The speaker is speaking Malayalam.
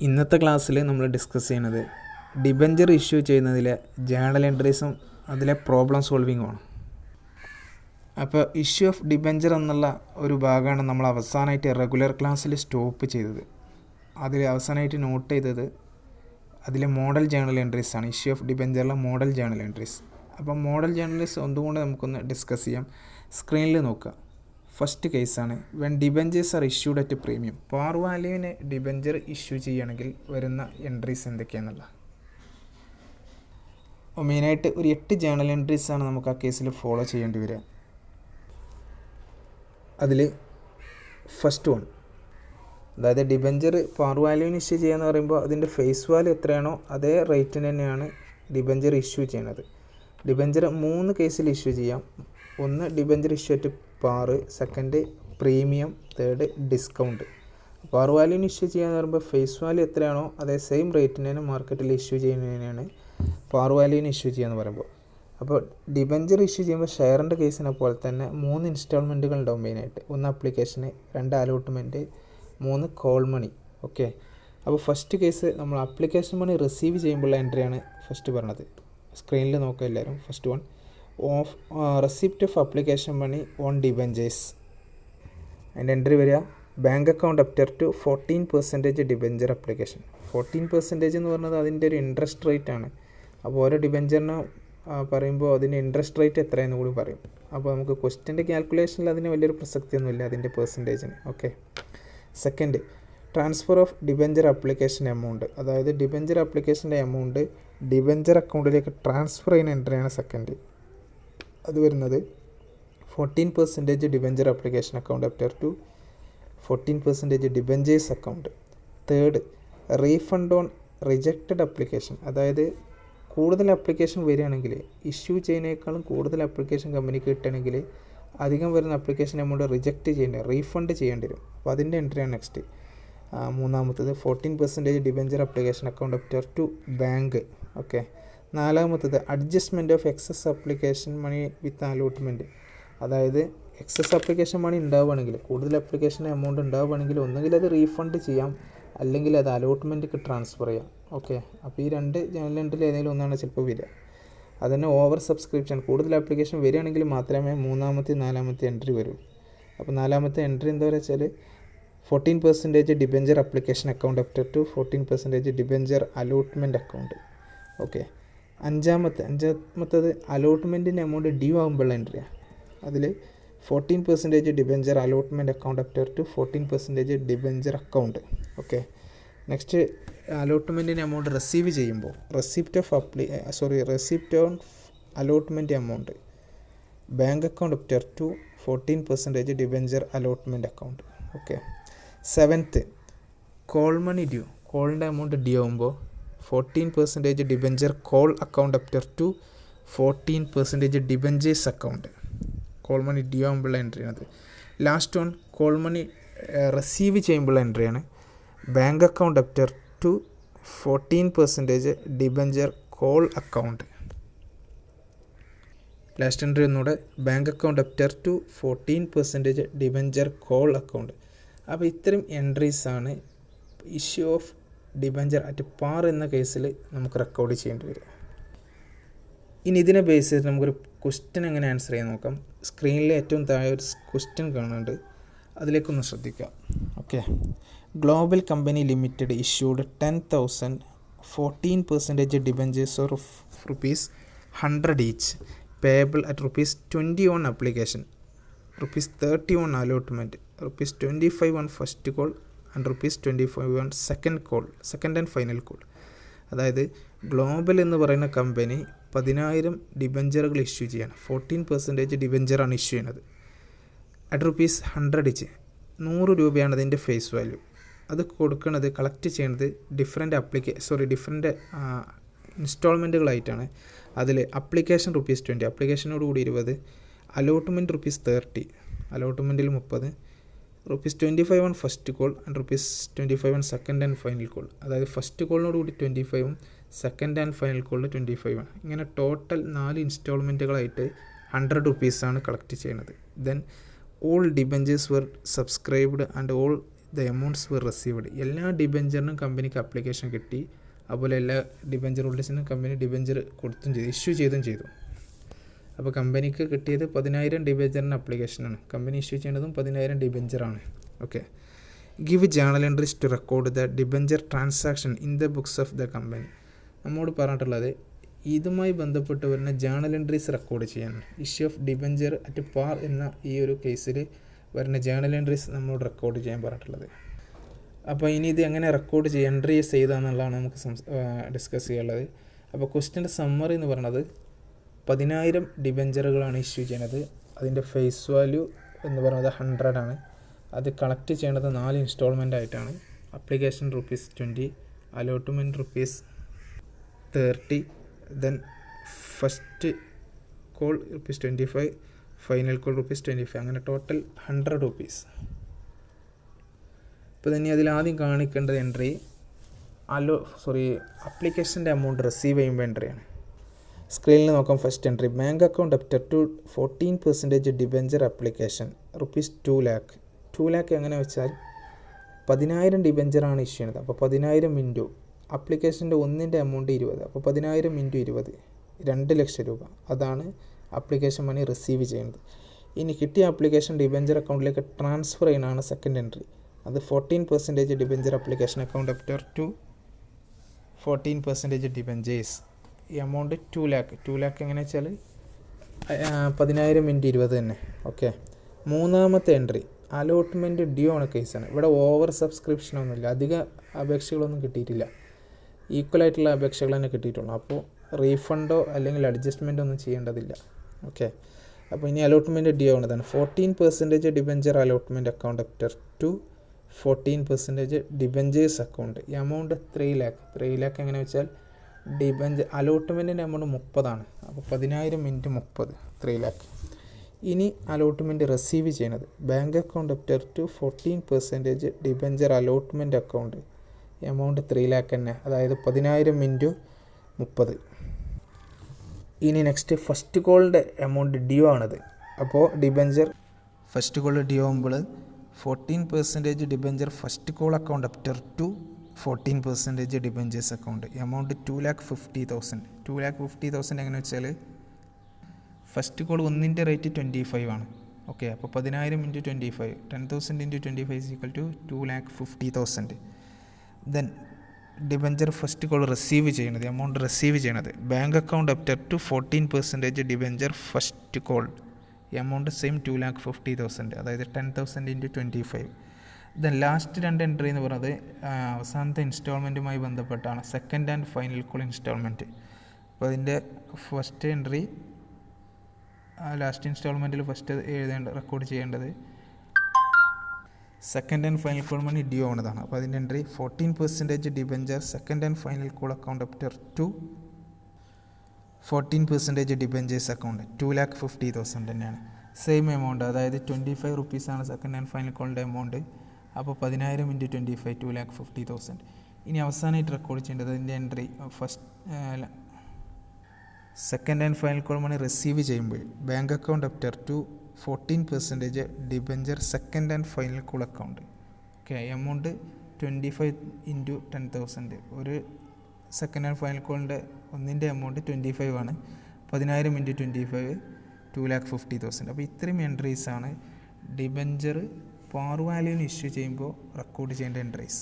ഇന്നത്തെ ക്ലാസ്സിൽ നമ്മൾ ഡിസ്കസ് ചെയ്യുന്നത് ഡിബഞ്ചർ ഇഷ്യൂ ചെയ്യുന്നതിലെ ജേണൽ എൻട്രീസും അതിലെ പ്രോബ്ലം സോൾവിങ്ങുമാണ്. അപ്പോൾ ഇഷ്യൂ ഓഫ് ഡിബഞ്ചർ എന്നുള്ള ഒരു ഭാഗമാണ് നമ്മൾ അവസാനമായിട്ട് റെഗുലർ ക്ലാസ്സിൽ സ്റ്റോപ്പ് ചെയ്തത്. അതിൽ അവസാനമായിട്ട് നോട്ട് ചെയ്തത് അതിലെ മോഡൽ ജേണൽ എൻട്രീസാണ്. ഇഷ്യൂ ഓഫ് ഡിബഞ്ചറിലെ മോഡൽ ജേണൽ എൻട്രീസ്. അപ്പം മോഡൽ ജേണലിസ്റ്റ് ഒന്നുകൊണ്ട് നമുക്കൊന്ന് ഡിസ്കസ് ചെയ്യാം. സ്ക്രീനിൽ നോക്കുക. ഫസ്റ്റ് കേസാണ് when debentures are issued at premium. Par വാല്യൂവിന് ഡിബഞ്ചർ ഇഷ്യൂ ചെയ്യുകയാണെങ്കിൽ വരുന്ന എൻട്രീസ് എന്തൊക്കെയാണെന്നുള്ള. മെയിനായിട്ട് ഒരു 8 ജേണൽ എൻട്രീസാണ് നമുക്ക് ആ കേസിൽ ഫോളോ ചെയ്യേണ്ടി വരിക. അതിൽ ഫസ്റ്റ് വൺ, അതായത് ഡിബഞ്ചർ പാർ വാല്യൂവിന് ഇഷ്യൂ ചെയ്യാന്ന് പറയുമ്പോൾ അതിൻ്റെ ഫേസ് വാല്യൂ എത്രയാണോ അതേ റേറ്റിന് തന്നെയാണ് ഡിബഞ്ചർ ഇഷ്യൂ ചെയ്യുന്നത്. ഡിബഞ്ചർ 3 കേസിൽ ഇഷ്യൂ ചെയ്യാം. ഒന്ന് debenture issue at par, second premium, third discount. Par വാല്യൂവിന് ഇഷ്യൂ ചെയ്യാന്ന് പറയുമ്പോൾ ഫേസ് വാല്യൂ എത്രയാണോ അതേ സെയിം റേറ്റിന് തന്നെ മാർക്കറ്റിൽ ഇഷ്യൂ ചെയ്യുന്നതിനാണ് പാർ വാല്യൂവിന് ഇഷ്യൂ ചെയ്യാന്ന് പറയുമ്പോൾ. അപ്പോൾ ഡിബഞ്ചർ ഇഷ്യൂ ചെയ്യുമ്പോൾ ഷെയറിൻ്റെ കേസിനെ പോലെ തന്നെ 3 ഇൻസ്റ്റാൾമെൻറ്റുകൾ ഉണ്ടാവും മെയിനായിട്ട്. 1 ആപ്ലിക്കേഷന്, 2 അലോട്ട്മെൻറ്റ്, 3 കോൾ മണി. ഓക്കെ, അപ്പോൾ ഫസ്റ്റ് കേസ് നമ്മൾ ആപ്ലിക്കേഷൻ മണി റിസീവ് ചെയ്യുമ്പോഴുള്ള എൻട്രിയാണ് ഫസ്റ്റ് പറഞ്ഞത്. സ്ക്രീനിൽ നോക്കുക എല്ലാവരും. First one of receipt of application money on debentures. അതിൻ്റെ എൻട്രി വരിക bank account after to 14% debenture application. 14% എന്ന് പറഞ്ഞത് അതിൻ്റെ ഒരു ഇൻട്രസ്റ്റ് റേറ്റ് ആണ്. അപ്പോൾ ഓരോ ഡിബഞ്ചറിന് പറയുമ്പോൾ അതിൻ്റെ ഇൻട്രസ്റ്റ് റേറ്റ് എത്രയെന്ന് കൂടി പറയും. അപ്പോൾ നമുക്ക് ക്വസ്റ്റ്യൻ്റെ ക്യാൽക്കുലേഷനിൽ അതിന് വലിയൊരു പ്രസക്തിയൊന്നുമില്ല അതിൻ്റെ പെർസെൻറ്റേജിന്. Okay, second transfer of debenture application amount. അതായത് ഡിബഞ്ചർ ആപ്ലിക്കേഷൻ്റെ എമൗണ്ട് ഡിബഞ്ചർ അക്കൗണ്ടിലേക്ക് ട്രാൻസ്ഫർ ചെയ്യുന്ന എൻട്രിയാണ് സെക്കൻഡ്. അത് വരുന്നത് 14% debenture application account after to 14% debentures account. Third refund on rejected application. അതായത് കൂടുതൽ ആപ്ലിക്കേഷൻ വരികയാണെങ്കിൽ ഇഷ്യൂ ചെയ്യുന്നതിനേക്കാളും കൂടുതൽ ആപ്ലിക്കേഷൻ കമ്പനിക്ക് കിട്ടുകയാണെങ്കിൽ അധികം വരുന്ന ആപ്ലിക്കേഷൻ എമൗണ്ട് റിജക്റ്റ് ചെയ്യേണ്ടി വരും, റീഫണ്ട് ചെയ്യേണ്ടി വരും. അപ്പോൾ അതിൻ്റെ എൻട്രിയാണ് നെക്സ്റ്റ്. മൂന്നാമത്തത് 14% debenture application account after to bank. Okay, നാലാമത്തത് adjustment of excess application money with allotment. അതായത് എക്സസ് ആപ്ലിക്കേഷൻ മണി ഉണ്ടാവുകയാണെങ്കിൽ, കൂടുതൽ ആപ്ലിക്കേഷൻ എമൗണ്ട് ഉണ്ടാവുകയാണെങ്കിൽ ഒന്നുകിൽ അത് റീഫണ്ട് ചെയ്യാം, അല്ലെങ്കിൽ അത് അലോട്ട്മെൻറ്റിക്ക് ട്രാൻസ്ഫർ ചെയ്യാം. ഓക്കെ, അപ്പോൾ ഈ 2 ജേണൽ എൻട്രിയിൽ ഏതെങ്കിലും ഒന്നാണ് ചിലപ്പോൾ വരിക. അതിന് ഓവർ സബ്സ്ക്രിപ്ഷൻ, കൂടുതൽ ആപ്ലിക്കേഷൻ വരികയാണെങ്കിൽ മാത്രമേ മൂന്നാമത്തെ 4ാമത്തെ എൻട്രി വരൂ. അപ്പോൾ 4ാമത്തെ എൻട്രി എന്താ പറയുക വെച്ചാൽ 14% debenture application account after to 14% debenture allotment account. Okay, അഞ്ചാമത്തത് അലോട്ട്മെൻറ്റിൻ്റെ എമൗണ്ട് ഡ്യൂ ആകുമ്പോഴുള്ള എൻട്രിയാണ്. അതിൽ 14% debenture allotment account after to 14% debenture account. Okay, next അലോട്ട്മെൻറ്റിൻ്റെ എമൗണ്ട് റിസീവ് ചെയ്യുമ്പോൾ receipt on allotment amount bank account after to 14% debenture allotment account. Okay, 7th call money due. കോളിൻ്റെ എമൗണ്ട് ഡ്യൂ ആകുമ്പോൾ 14% debenture call account after to 14% debentures account. Call money due ആകുമ്പോഴുള്ള എൻട്രിയാണത്. Last one call money receive ചെയ്യുമ്പോഴുള്ള എൻട്രിയാണ് bank account after to 14% debenture call account. Last entry ഒന്നുകൂടെ bank account after to 14% debenture call account. അപ്പോൾ ഇത്തരം എൻട്രീസാണ് issue of debenture at par എന്ന കേസിൽ നമുക്ക് റെക്കോർഡ് ചെയ്യേണ്ടി വരും. ഇനി ഇതിനെ ബേസ് ചെയ്ത് നമുക്കൊരു ക്വസ്റ്റ്യൻ എങ്ങനെ ആൻസർ ചെയ്യാൻ നോക്കാം. സ്ക്രീനിൽ ഏറ്റവും താഴെ ഒരു ക്വസ്റ്റ്യൻ കാണുന്നുണ്ട്, അതിലേക്കൊന്ന് ശ്രദ്ധിക്കാം. Okay, global company limited issued 10,000 14% debentures of ₹100 each payable at ₹20 on application, ₹30 on allotment, ₹25 on first call and ₹25 on second and final call. അതായത് ഗ്ലോബൽ എന്ന് പറയുന്ന കമ്പനി 10,000 ഡിബഞ്ചറുകൾ ഇഷ്യൂ ചെയ്യാണ്. 14% ഡിബഞ്ചറാണ് ഇഷ്യൂ ചെയ്യുന്നത്. അറ്റ് ₹100 ഈച്ച്, 100 രൂപയാണ് അതിൻ്റെ ഫേസ് വാല്യൂ. അത് കൊടുക്കുന്നത്, കളക്ട് ചെയ്യുന്നത് ഡിഫറെൻറ്റ് ഇൻസ്റ്റാൾമെൻറ്റുകളായിട്ടാണ്. അതിൽ ആപ്ലിക്കേഷൻ ₹20, ആപ്ലിക്കേഷനോട് കൂടി 20, allotment ₹30, അലോട്ട്മെൻറ്റിൽ 30, ₹25 on first call and ₹25 on second and final call. അതായത് ഫസ്റ്റ് കോളിനോട് കൂടി 25, സെക്കൻഡ് ആൻഡ് ഫൈനൽ കോളിൽ 25 ആണ്. ഇങ്ങനെ ടോട്ടൽ 4 ഇൻസ്റ്റാൾമെൻറ്റുകളായിട്ട് ₹100 കളക്ട് ചെയ്യുന്നത്. Then all debentures were subscribed and all the amounts were received. എല്ലാ ഡിബഞ്ചറിനും കമ്പനിക്ക് അപ്ലിക്കേഷൻ കിട്ടി, അതുപോലെ എല്ലാ ഡിബഞ്ചർ ഹോൾഡേഴ്സിനും കമ്പനി ഡിബഞ്ചർ കൊടുത്തും ചെയ്തു, ഇഷ്യൂ ചെയ്തും ചെയ്തു. അപ്പോൾ കമ്പനിക്ക് കിട്ടിയത് 10,000 ഡിബഞ്ചറിന് അപ്ലിക്കേഷനാണ്, കമ്പനി ഇഷ്യൂ ചെയ്യുന്നതും 10,000 ഡിബഞ്ചറാണ്. Okay. Give journal entries to record the debenture transaction in the books of the company. നമ്മോട് പറഞ്ഞിട്ടുള്ളത് ഇതുമായി ബന്ധപ്പെട്ട് വരുന്ന ജേണൽ എൻട്രീസ് റെക്കോർഡ് ചെയ്യാനാണ്. Issue of debenture at par എന്ന ഈ ഒരു കേസിൽ വരുന്ന ജേണൽ എൻട്രീസ് നമ്മളോട് റെക്കോർഡ് ചെയ്യാൻ പറഞ്ഞിട്ടുള്ളത്. അപ്പോൾ ഇനി ഇത് എങ്ങനെ റെക്കോർഡ് ചെയ്യുക, എൻട്രീസ് ചെയ്താന്നുള്ളതാണ് നമുക്ക് ഡിസ്കസ് ചെയ്യാനുള്ളത്. അപ്പോൾ ക്വസ്റ്റ്യൻ്റെ സമ്മറി എന്ന് പറയുന്നത് 10,000 ഡിബഞ്ചറുകളാണ് ഇഷ്യൂ ചെയ്യുന്നത്. അതിൻ്റെ ഫേസ് വാല്യൂ എന്ന് പറയുന്നത് 100 ആണ്. അത് കളക്ട് ചെയ്യേണ്ടത് 4 ഇൻസ്റ്റാൾമെൻ്റ് ആയിട്ടാണ്. Application ₹20, allotment ₹30, then first call ₹25, final call ₹25, അങ്ങനെ ടോട്ടൽ ₹100. ഇപ്പോൾ തന്നെ അതിലാദ്യം കാണിക്കേണ്ടത് എൻട്രി അപ്ലിക്കേഷൻ്റെ എമൗണ്ട് റിസീവ് ചെയ്യുമ്പോൾ എൻട്രിയാണ്. സ്ക്രീനിൽ നോക്കാം. First entry, bank account up to 14% debenture application ₹2 lakh. 2 lakh എങ്ങനെ വെച്ചാൽ 10,000 ഡിബഞ്ചറാണ് ഇഷ്യൂ ചെയ്യുന്നത്. അപ്പോൾ 10,000 ഇൻറ്റു അപ്ലിക്കേഷൻ്റെ ഒന്നിൻ്റെ എമൗണ്ട് 20, അപ്പോൾ 10,000 ഇൻറ്റു 20 2 ലക്ഷം രൂപ. അതാണ് അപ്ലിക്കേഷൻ മണി റിസീവ് ചെയ്യുന്നത്. ഇനി കിട്ടിയ അപ്ലിക്കേഷൻ ഡിബഞ്ചർ അക്കൗണ്ടിലേക്ക് ട്രാൻസ്ഫർ ചെയ്യുന്നതാണ് സെക്കൻഡ് എൻട്രി. അത് 14% debenture application account up to 14% debentures. ഈ എമൗണ്ട് 2 lakh. 2 lakh എങ്ങനെ വെച്ചാൽ 10,000 ഇൻറ്റു 20 തന്നെ. ഓക്കെ. മൂന്നാമത്തെ എൻട്രി അലോട്ട്മെൻറ്റ് ഡ്യൂ ആണ് കേസാണ്. ഇവിടെ ഓവർ സബ്സ്ക്രിപ്ഷനൊന്നുമില്ല, അധിക അപേക്ഷകളൊന്നും കിട്ടിയിട്ടില്ല, ഈക്വലായിട്ടുള്ള അപേക്ഷകൾ തന്നെ കിട്ടിയിട്ടുള്ളൂ. അപ്പോൾ റീഫണ്ടോ അല്ലെങ്കിൽ അഡ്ജസ്റ്റ്മെൻറ്റോ ഒന്നും ചെയ്യേണ്ടതില്ല. ഓക്കെ. അപ്പോൾ ഇനി അലോട്ട്മെൻറ്റ് ഡ്യൂ ആണതാണ് 14% debenture allotment account up to 14% debentures account. ഈ എമൗണ്ട് 3 lakh. 3 lakh എങ്ങനെ വെച്ചാൽ ഡിബഞ്ചർ അലോട്ട്മെൻറ്റിൻ്റെ എമൗണ്ട് 30 ആണ്. അപ്പോൾ 10,000 ഇൻറ്റു 30 3 lakh. ഇനി അലോട്ട്മെൻറ്റ് റിസീവ് ചെയ്യുന്നത് bank account up to 14% debenture allotment account. Amount 3 lakh തന്നെ, അതായത് 10,000 ഇൻറ്റു 30. ഇനി നെക്സ്റ്റ് ഫസ്റ്റ് കോളിൻ്റെ എമൗണ്ട് ഡ്യൂ ആണത്. അപ്പോൾ ഡിബഞ്ചർ ഫസ്റ്റ് കോൾ ഡ്യൂ ആകുമ്പോൾ 14% debenture first call account up to 14% debentures account. Amount 2,50,000. 2,50,000 എങ്ങനെ വെച്ചാൽ ഫസ്റ്റ് കോൾ ഒന്നിൻ്റെ റേറ്റ് 25 ആണ്. ഓക്കെ. അപ്പോൾ 10,000 into 25, 10,000 into 25 2,50,000. Then debenture first call receive ചെയ്യുന്നത്, എമൗണ്ട് റിസീവ് ചെയ്യണത് bank account up to 14% debenture first call. Amount same 2,50,000, അതായത് 10,000 ഇൻറ്റു 25. ദെൻ ലാസ്റ്റ് 2 എൻട്രി എന്ന് പറയുന്നത് അവസാനത്തെ ഇൻസ്റ്റാൾമെൻറ്റുമായി ബന്ധപ്പെട്ടാണ്, second and final call instalment. അപ്പോൾ അതിൻ്റെ ഫസ്റ്റ് എൻട്രി ലാസ്റ്റ് ഇൻസ്റ്റാൾമെൻറ്റിൽ ഫസ്റ്റ് റെക്കോർഡ് ചെയ്യേണ്ടത് second and final call money due ആവുന്നതാണ്. അപ്പോൾ അതിൻ്റെ entry 14% debenture second and final call account up to 14% debentures account 2,50,000 തന്നെയാണ്. സെയിം എമൗണ്ട്, അതായത് ₹25 ആണ് സെക്കൻഡ് ആൻഡ് ഫൈനൽ കോളിൻ്റെ എമൗണ്ട്. അപ്പോൾ 10,000 ഇൻറ്റു 25 2,50,000. ഇനി അവസാനമായിട്ട് റെക്കോർഡ് ചെയ്യേണ്ടത് അതിൻ്റെ entry first second and final call money receive ചെയ്യുമ്പോൾ bank account up to 14% debenture second and final call account. Okay. Amount 25 into 10,000. ഒരു സെക്കൻഡ് ആൻഡ് ഫൈനൽ കോളിൻ്റെ ഒന്നിൻ്റെ എമൗണ്ട് 25 ആണ്. 10,000 ഇൻറ്റു 25 2,50,000. അപ്പോൾ ഇത്രയും എൻട്രീസാണ് ഡിബഞ്ചർ പാർ വാല്യൂവിന് ഇഷ്യൂ ചെയ്യുമ്പോൾ റെക്കോർഡ് ചെയ്യേണ്ട എൻട്രീസ്.